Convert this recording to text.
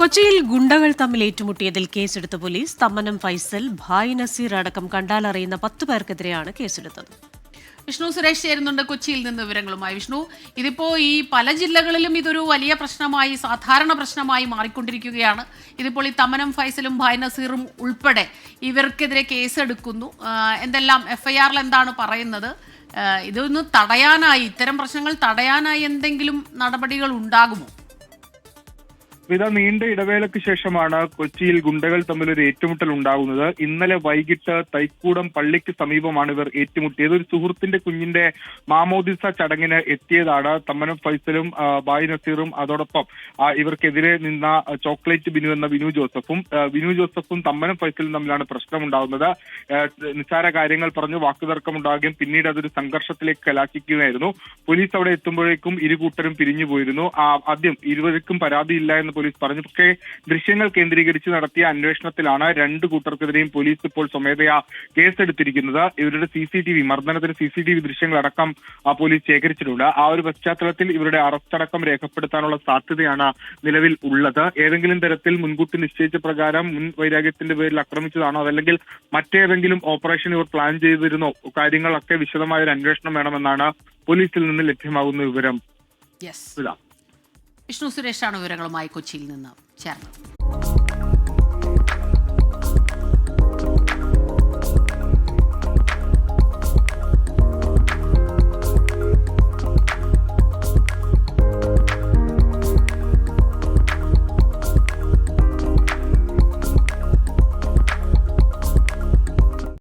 കൊച്ചിയിൽ ഗുണ്ടകൾ തമ്മിൽ ഏറ്റുമുട്ടിയതിൽ കേസെടുത്ത പോലീസ് തമ്മനം ഫൈസൽ, ഭായ് നസീർ അടക്കം കണ്ടാലറിയുന്ന 10 പേർക്കെതിരെയാണ് കേസെടുത്തത്. വിഷ്ണു സുരേഷ് ചേരുന്നുണ്ട് കൊച്ചിയിൽ നിന്ന് വിവരങ്ങളുമായി. വിഷ്ണു, ഇതിപ്പോ ഈ പല ജില്ലകളിലും ഇതൊരു വലിയ പ്രശ്നമായി, സാധാരണ പ്രശ്നമായി മാറിക്കൊണ്ടിരിക്കുകയാണ്. ഇതിപ്പോൾ ഈ തമ്മനം ഫൈസലും ഭായ് നസീറും ഉൾപ്പെടെ ഇവർക്കെതിരെ കേസെടുക്കുന്നു. എന്തെല്ലാം FIRൽ എന്താണ് പറയുന്നത്? ഇതൊന്ന് തടയാനായി, ഇത്തരം പ്രശ്നങ്ങൾ തടയാനായി എന്തെങ്കിലും നടപടികൾ ഉണ്ടാകുമോ? നീണ്ട ഇടവേളയ്ക്ക് ശേഷമാണ് കൊച്ചിയിൽ ഗുണ്ടകൾ തമ്മിൽ ഒരു ഏറ്റുമുട്ടൽ ഉണ്ടാകുന്നത്. ഇന്നലെ വൈകിട്ട് തൈക്കൂടം പള്ളിക്ക് സമീപമാണ് ഇവർ ഏറ്റുമുട്ടിയത്. ഒരു സുഹൃത്തിന്റെ കുഞ്ഞിന്റെ മാമോദിസ ചടങ്ങിന് എത്തിയതാണ് തമ്മനം ഫൈസലും ഭായ് നസീറും. അതോടൊപ്പം ഇവർക്കെതിരെ നിന്ന ചോക്ലേറ്റ് ബിനു എന്ന വിനു ജോസഫും തമ്മനം ഫൈസലും തമ്മിലാണ് പ്രശ്നമുണ്ടാകുന്നത്. നിസ്സാര കാര്യങ്ങൾ പറഞ്ഞ് വാക്കുതർക്കമുണ്ടാകുകയും പിന്നീട് അതൊരു സംഘർഷത്തിലേക്ക് കലാശിക്കുകയായിരുന്നു. പോലീസ് അവിടെ എത്തുമ്പോഴേക്കും ഇരുകൂട്ടരും പിരിഞ്ഞു പോയിരുന്നു. ആദ്യം ഇരുവർക്കും പരാതിയില്ല എന്ന് പോലീസ് പറഞ്ഞു. പക്ഷേ ദൃശ്യങ്ങൾ കേന്ദ്രീകരിച്ച് നടത്തിയ അന്വേഷണത്തിലാണ് 2 കൂട്ടർക്കെതിരെയും പോലീസ് ഇപ്പോൾ സ്വമേധയാ കേസെടുത്തിരിക്കുന്നത്. ഇവരുടെ മർദ്ദനത്തിന് CCTV ദൃശ്യങ്ങളടക്കം പോലീസ് ശേഖരിച്ചിട്ടുണ്ട്. ആ ഒരു പശ്ചാത്തലത്തിൽ ഇവരുടെ അറസ്റ്റ് അടക്കം രേഖപ്പെടുത്താനുള്ള സാധ്യതയാണ് നിലവിൽ ഉള്ളത്. ഏതെങ്കിലും തരത്തിൽ മുൻകൂട്ടി നിശ്ചയിച്ച പ്രകാരം മുൻ വൈരാഗ്യത്തിന്റെ പേരിൽ ആക്രമിച്ചതാണോ, അതല്ലെങ്കിൽ മറ്റേതെങ്കിലും ഓപ്പറേഷൻ ഇവർ പ്ലാൻ ചെയ്തിരുന്നോ, കാര്യങ്ങളൊക്കെ വിശദമായ ഒരു അന്വേഷണം വേണമെന്നാണ് പോലീസിൽ നിന്ന് ലഭ്യമാകുന്ന വിവരം. വിഷ്ണു സുരേഷാണ് വിവരങ്ങളുമായി കൊച്ചിയിൽ നിന്ന് ചേർന്നത്.